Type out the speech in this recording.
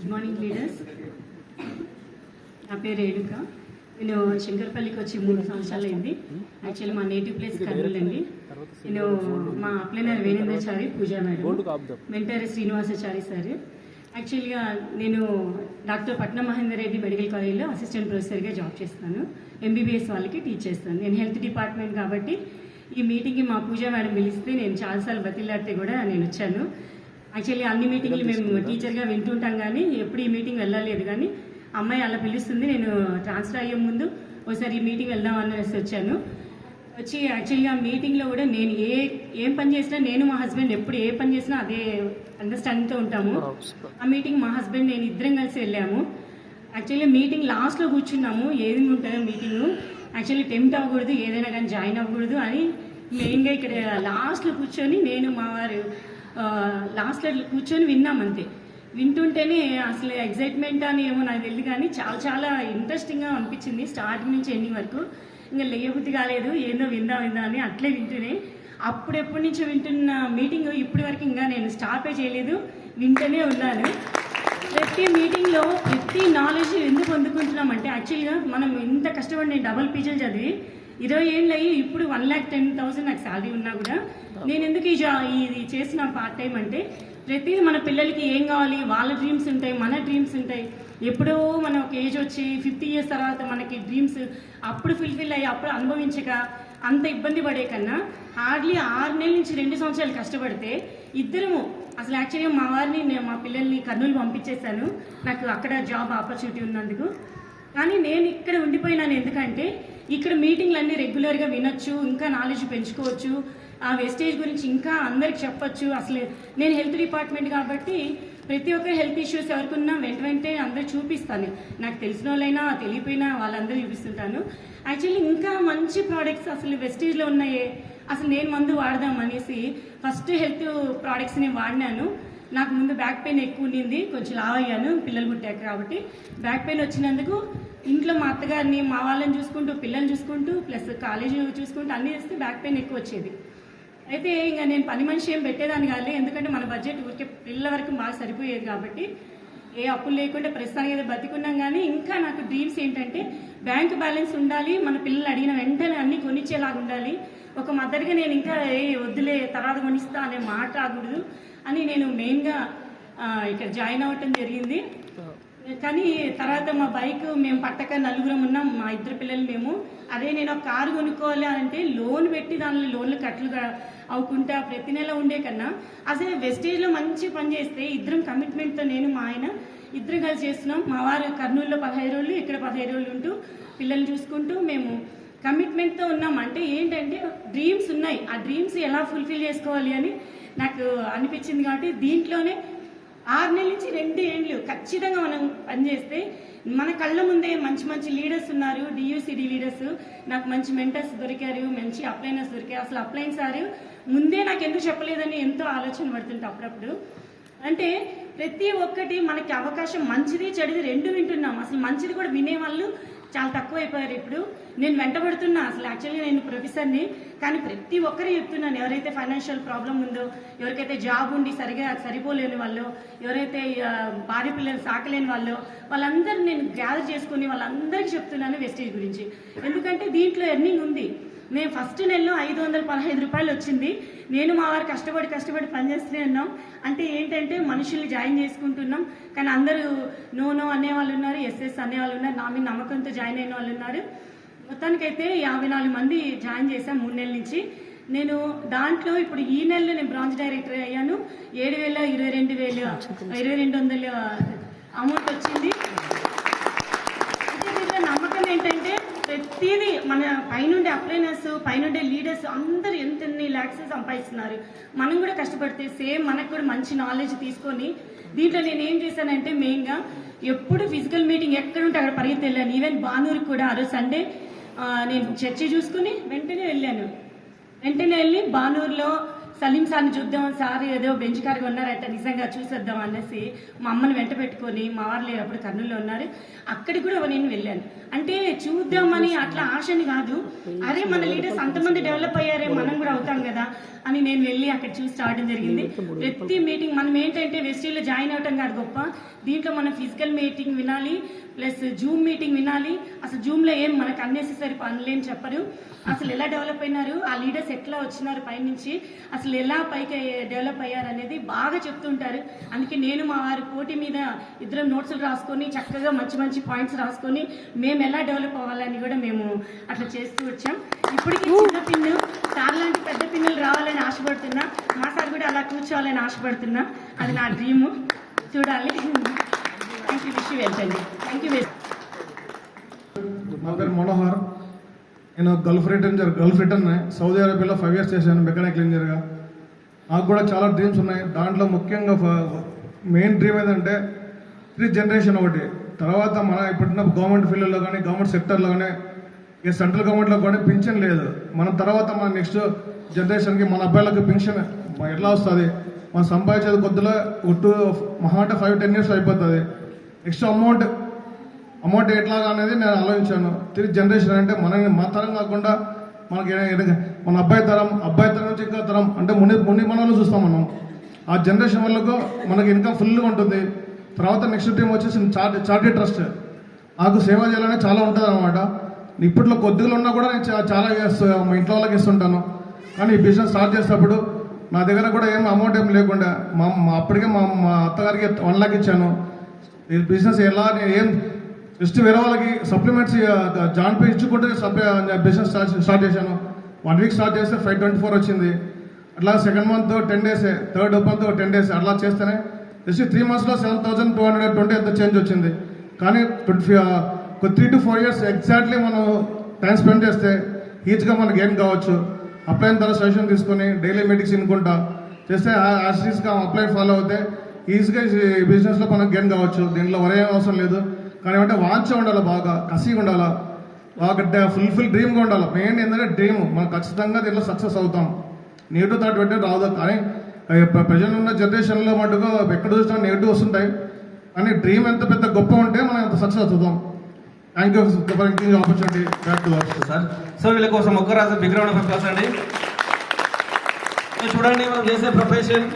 Good morning leaders. నా పేరు రేణుక. నేను శంకర్పల్లికి వచ్చి 3 సంవత్సరాలు అయింది. యాక్చువల్లీ మా నేటివ్ ప్లేస్ కర్నూలు అండి. నేను మా అప్లైనర్ వేణేంద్రచారి పూజా మేడం, మెంటర్ శ్రీనివాసాచారి సార్. యాక్చువల్గా నేను డాక్టర్ పట్నం మహేందర్ రెడ్డి మెడికల్ కాలేజ్లో అసిస్టెంట్ ప్రొఫెసర్గా జాబ్ చేస్తాను. ఎంబీబీఎస్ వాళ్ళకి టీచ్ చేస్తాను. నేను హెల్త్ డిపార్ట్మెంట్ కాబట్టి ఈ మీటింగ్కి మా పూజా మేడం పిలిస్తే నేను చాలాసార్లు బతిలాడితే కూడా నేను వచ్చాను. యాక్చువల్లీ అన్ని మీటింగ్లు మేము టీచర్గా వింటుంటాం కానీ ఎప్పుడు ఈ మీటింగ్ వెళ్ళలేదు. కానీ అమ్మాయి అలా పిలుస్తుంది, నేను ట్రాన్స్ఫర్ అయ్యే ముందు ఒకసారి ఈ మీటింగ్ వెళ్దాం అనేసి వచ్చాను. వచ్చి యాక్చువల్గా మీటింగ్లో కూడా నేను ఏం పని చేసినా, నేను మా హస్బెండ్ ఎప్పుడు ఏ పని చేసినా అదే అండర్స్టాండింగ్తో ఉంటాము. ఆ మీటింగ్ మా హస్బెండ్ నేను ఇద్దరం కలిసి వెళ్ళాము. యాక్చువల్లీ మీటింగ్ లాస్ట్లో కూర్చున్నాము. ఏది ఉంటుందో మీటింగు యాక్చువల్లీ టెంప్ట్ అవ్వకూడదు, ఏదైనా కానీ జాయిన్ అవ్వకూడదు అని మెయిన్గా ఇక్కడ లాస్ట్లో కూర్చొని నేను మా వారు లాస్ట్లో కూర్చొని విన్నామంతే. వింటుంటేనే అసలు ఎగ్జైట్మెంట్ అని ఏమో నాకు తెలియదు కానీ చాలా చాలా ఇంట్రెస్టింగ్గా అనిపించింది స్టార్టింగ్ నుంచి ఎండింగ్ వరకు. ఇంకా లేయబుద్ధి కాలేదు, ఏందో విందా అని అట్లే వింటూనే అప్పుడెప్పటి నుంచో వింటున్న మీటింగ్ ఇప్పటి వరకు ఇంకా నేను స్టాపే చేయలేదు, వింటూనే ఉన్నాను. ప్రతి మీటింగ్లో ప్రతి నాలెడ్జ్ ఎందుకు పొందుకుంటున్నామంటే యాక్చువల్గా మనం ఎంత కష్టపడి నేను డబుల్ పీజీలు చదివి 20 ఏళ్ళు అయ్యి ఇప్పుడు 1,10,000 నాకు శాలరీ ఉన్నా కూడా నేను ఎందుకు ఇది చేసిన పార్ట్ టైం అంటే ప్రతిదీ మన పిల్లలకి ఏం కావాలి, వాళ్ళ డ్రీమ్స్ ఉంటాయి, మన డ్రీమ్స్ ఉంటాయి. ఎప్పుడో మనం ఒక ఏజ్ వచ్చి 50 ఇయర్స్ తర్వాత మనకి డ్రీమ్స్ అప్పుడు ఫుల్ఫిల్ అయ్యి అప్పుడు అనుభవించక అంత ఇబ్బంది పడే కన్నా హార్డ్లీ 6 నెలల నుంచి 2 సంవత్సరాలు కష్టపడితే ఇద్దరము అసలు యాక్చువల్గా మా వారిని మా పిల్లల్ని కర్నూలు పంపించేశాను నాకు అక్కడ జాబ్ ఆపర్చునిటీ ఉన్నందుకు. కానీ నేను ఇక్కడ ఉండిపోయినాను ఎందుకంటే ఇక్కడ మీటింగ్లు అన్నీ రెగ్యులర్గా వినొచ్చు, ఇంకా నాలెడ్జ్ పెంచుకోవచ్చు, ఆ వెస్టేజ్ గురించి ఇంకా అందరికి చెప్పచ్చు. అసలు నేను హెల్త్ డిపార్ట్మెంట్ కాబట్టి ప్రతి ఒక్క హెల్త్ ఇష్యూస్ ఎవరికున్నా వెంటనే అందరూ చూపిస్తాను. నాకు తెలిసిన వాళ్ళైనా తెలియపోయినా వాళ్ళందరూ చూపిస్తుంటాను. యాక్చువల్లీ ఇంకా మంచి ప్రోడక్ట్స్ అసలు వెస్టేజ్లో ఉన్నాయే, అసలు నేను మందు వాడదాం అనేసి ఫస్ట్ హెల్త్ ప్రోడక్ట్స్ నేను వాడినాను. నాకు ముందు బ్యాక్ పెయిన్ ఎక్కువ ఉండింది, కొంచెం లావ్ అయ్యాను పిల్లలు పుట్టాక. కాబట్టి బ్యాక్ పెయిన్ వచ్చినందుకు ఇంట్లో మా అత్తగారిని మా వాళ్ళని చూసుకుంటూ పిల్లల్ని చూసుకుంటూ ప్లస్ కాలేజీ చూసుకుంటూ అన్నీ చేస్తే బ్యాక్ పెయిన్ ఎక్కువ వచ్చేది. అయితే ఇంకా నేను పని మనిషి ఏం పెట్టేదాన్ని కాదు, ఎందుకంటే మన బడ్జెట్ ఊరికే పిల్లల వరకు బాగా సరిపోయేది కాబట్టి ఏ అప్పులు లేకుండా ప్రస్తుతానికి ఏదో బతికున్నాం. కానీ ఇంకా నాకు డ్రీమ్స్ ఏంటంటే బ్యాంక్ బ్యాలెన్స్ ఉండాలి, మన పిల్లలు అడిగిన వెంటనే అన్నీ కొనిచ్చేలాగా ఉండాలి. ఒక మదర్గా నేను ఇంకా వద్దులే తర్వాత కొనిస్తా అనే మాట రాకూడదు అని నేను మెయిన్గా ఇక్కడ జాయిన్ అవ్వటం జరిగింది. కానీ తర్వాత మా బైక్ మేము పట్టక 4 ఉన్నాం, మా 2 పిల్లలు మేము. అదే నేను ఒక కారు కొనుక్కోవాలి అంటే లోన్ పెట్టి దానిలో లోన్లు కట్టలుగా అవ్వకుండా ప్రతి నెల ఉండే కన్నా అసలు వెస్టేజ్లో మంచి పని చేస్తే ఇద్దరం కమిట్మెంట్తో నేను మా ఆయన ఇద్దరం కలిసి చేస్తున్నాం. మా వారు కర్నూలులో 15 రోజులు ఇక్కడ 15 రోజులు ఉంటూ పిల్లల్ని చూసుకుంటూ మేము కమిట్మెంట్తో ఉన్నాం. అంటే ఏంటంటే డ్రీమ్స్ ఉన్నాయి, ఆ డ్రీమ్స్ ఎలా ఫుల్ఫిల్ చేసుకోవాలి అని నాకు అనిపించింది. కాబట్టి దీంట్లోనే 6 నెలల నుంచి 2 ఏళ్ళు ఖచ్చితంగా మనం పనిచేస్తే మన కళ్ళ ముందే మంచి మంచి లీడర్స్ ఉన్నారు, డియూసిడి లీడర్స్. నాకు మంచి మెంటర్స్ దొరికారు, మంచి అప్లైనర్స్ దొరికారు. అసలు అప్లైన్ సార్ ముందే నాకు ఎందుకు చెప్పలేదని ఎంతో ఆలోచన పడుతుంటా అప్పుడప్పుడు. అంటే ప్రతి ఒక్కటి మనకి అవకాశం మంచిది చెడుది 2 వింటున్నాం. అసలు మంచిది కూడా వినేవాళ్ళు చాలా తక్కువ అయిపోయారు ఇప్పుడు. నేను వెంటబడుతున్నా, అసలు యాక్చువల్లీ నేను ప్రొఫెసర్ని, కానీ ప్రతి ఒక్కరు చెప్తున్నాను ఎవరైతే ఫైనాన్షియల్ ప్రాబ్లం ఉందో, ఎవరికైతే జాబ్ ఉండి సరిపోలేని వాళ్ళు, ఎవరైతే భార్య పిల్లలు సాకలేని వాళ్ళు, వాళ్ళందరూ నేను గ్యాదర్ చేసుకుని వాళ్ళందరికీ చెప్తున్నాను వెస్టేజ్ గురించి. ఎందుకంటే దీంట్లో ఎర్నింగ్ ఉంది. మేము ఫస్ట్ నెలలో 515 రూపాయలు వచ్చింది. నేను మా వారు కష్టపడి పనిచేస్తూనే ఉన్నాం. అంటే ఏంటంటే మనుషుల్ని జాయిన్ చేసుకుంటున్నాం, కానీ అందరూ నో అనేవాళ్ళు ఉన్నారు, ఎస్ఎస్ అనేవాళ్ళు ఉన్నారు, నా మీద నమ్మకంతో జాయిన్ అయిన వాళ్ళు ఉన్నారు. మొత్తానికైతే 54 మంది జాయిన్ చేశాం 3 నెలల నుంచి. నేను దాంట్లో ఇప్పుడు ఈ నెలలో నేను బ్రాంచ్ డైరెక్టర్ అయ్యాను. 7,000 అమౌంట్ వచ్చింది. నమ్మకం ఏంటంటే ప్రతిదీ మన పైనుండే అప్లైనర్స్ పైనుండే లీడర్స్ అందరూ ఎన్ని ల్యాక్స్ సంపాదిస్తున్నారు. మనం కూడా కష్టపడితే సేమ్ మనకు కూడా మంచి నాలెడ్జ్ తీసుకొని దీంట్లో నేను ఏం చేశానంటే మెయిన్గా ఎప్పుడు ఫిజికల్ మీటింగ్ ఎక్కడ ఉంటే అక్కడ పరిగెత్తి వెళ్ళాను. ఈవెన్ బానూరుకి కూడా ఆ రోజు సండే నేను చర్చి చూసుకుని వెంటనే వెళ్ళి బానూరులో సలీం సార్ని చూద్దాం, సార్ ఏదో బెంచ్ కారుగా ఉన్నారట, నిజంగా చూసేద్దాం అనేసి మా అమ్మని వెంట పెట్టుకొని, మా వారు లేరు అప్పుడు కర్నూలులో ఉన్నారు, అక్కడికి కూడా నేను వెళ్ళాను. అంటే చూద్దామని అట్లా ఆశని కాదు, అరే మన లీడర్స్ అంతమంది డెవలప్ అయ్యారే మనం కూడా అవుతాం కదా అని నేను వెళ్ళి అక్కడ చూసి రావడం జరిగింది. ప్రతి మీటింగ్ మనం ఏంటంటే వెస్టీలో జాయిన్ అవటం కాదు గొప్ప, దీంట్లో మనం ఫిజికల్ మీటింగ్ వినాలి, ప్లస్ జూమ్ మీటింగ్ వినాలి. అసలు జూమ్లో ఏం మనకు అన్నెసెసరీ పనులేం చెప్పరు, అసలు ఎలా డెవలప్ అయినారు, ఆ లీడర్స్ ఎట్లా వచ్చినారు పైనుంచి, అసలు ఎలా పైకి డెవలప్ అయ్యారు అనేది బాగా చెప్తుంటారు. అందుకే నేను మా వారి పోటీ మీద ఇద్దరం నోట్స్లు రాసుకొని చక్కగా మంచి మంచి పాయింట్స్ రాసుకొని మేము ఎలా డెవలప్ అవ్వాలని కూడా మేము అట్లా చేస్తూ వచ్చాం. ఇప్పటికీ చిన్న పిన్ను సార్ లాంటి పెద్ద పిన్నులు రావాలని ఆశపడుతున్నా, మా సార్ కూడా అలా కూర్చోవాలని ఆశపడుతున్నా, అది నా డ్రీము, చూడాలి. Thank you, wish you well అండి. Thank you. నా పేరు మనోహర్, నేను గల్ఫ్ రిటర్న్ సౌదీ అరేబియాలో 5 years చేశాను మెకానికల్ ఇంజనీర్గా. నాకు కూడా చాలా డ్రీమ్స్ ఉన్నాయి. దాంట్లో ముఖ్యంగా మెయిన్ డ్రీమ్ ఏంటంటే 3 generation ఒకటి, తర్వాత మన ఇప్పుడున్న గవర్నమెంట్ ఫీల్డ్లో కానీ గవర్నమెంట్ సెక్టర్లో కానీ ఇక సెంట్రల్ గవర్నమెంట్లో కానీ పింఛన్ లేదు. మనం తర్వాత మన నెక్స్ట్ జనరేషన్కి మన అబ్బాయిలకు పింఛన్ ఎట్లా వస్తుంది, మనం సంపాదించేది కొద్దిలో మహా అంటే 5-10 years అయిపోతుంది. నెక్స్ట్ అమౌంట్ ఎట్లాగా అనేది నేను ఆలోచించాను. 3 generation అంటే మా తరం కాకుండా మనకి మన అబ్బాయి తరం నుంచి ఇంకా తరం అంటే ముని మనలో చూస్తాం మనం. ఆ జనరేషన్ వాళ్ళకు మనకి ఇన్కమ్ ఫుల్గా ఉంటుంది. తర్వాత నెక్స్ట్ టీం వచ్చేసి చారిటీ ట్రస్ట్, నాకు సేవ చేయాలనే చాలా ఉంటుంది అనమాట. ఇప్పట్లో కొద్దిగా ఉన్నా కూడా నేను చాలా మా ఇంట్లో వాళ్ళకి ఇస్తుంటాను. కానీ ఈ బిజినెస్ స్టార్ట్ చేసేటప్పుడు నా దగ్గర కూడా అమౌంట్ ఏం లేకుండా అప్పటికే మా అత్తగారికి 1 lakh ఇచ్చాను. ఈ బిజినెస్ ఎలా ఏం జస్ట్ వేరే వాళ్ళకి సప్లిమెంట్స్ జాయిన్ పే ఇచ్చుకుంటే బిజినెస్ స్టార్ట్ చేశాను. 1 week స్టార్ట్ చేస్తే 524 వచ్చింది. అట్లా second month 10 days, third month 10 days అట్లా చేస్తేనే జస్ట్ 3 monthsలో 7,220 ఎంత చేంజ్ వచ్చింది. కానీ 3 to 4 years ఎగ్జాక్ట్లీ మనం టైం స్పెండ్ చేస్తే ఈజీగా మనకి గెయిన్ కావచ్చు. అప్లైన్ తర్వాత సజెషన్ తీసుకొని డైలీ మీటింగ్స్ వినుకుంటా చేస్తే యాస్టీస్గా అప్లైన్ ఫాలో అవుతే ఈజీగా ఈ బిజినెస్లో మనకు గెయిన్ కావచ్చు. దీంట్లో వరే అవసరం లేదు. కానీ అంటే వాంఛ ఉండాలి, బాగా కసిగా ఉండాలా, బాగా ఫుల్ఫిల్ డ్రీమ్గా ఉండాలి. మెయిన్ ఏంటంటే డ్రీమ్, మనం ఖచ్చితంగా దీంట్లో సక్సెస్ అవుతాం. నెగిటివ్ థాట్ పెట్టే రాదు. కానీ ప్రజెంట్ ఉన్న జనరేషన్లో మటుకు ఎక్కడ చూసినా నెగిటివ్ వస్తుంటాయి. కానీ డ్రీమ్ ఎంత పెద్ద గొప్ప ఉంటే మనం ఎంత సక్సెస్ అవుతాం. Thank you for giving opportunity. Back to work sir. So వీళ్ళ కోసం ఒక్కరాజు బిగ్ రౌండ్ ఆఫ్ అప్లాస్ అండి. చూడండి మనం చేసే ప్రొఫెషన్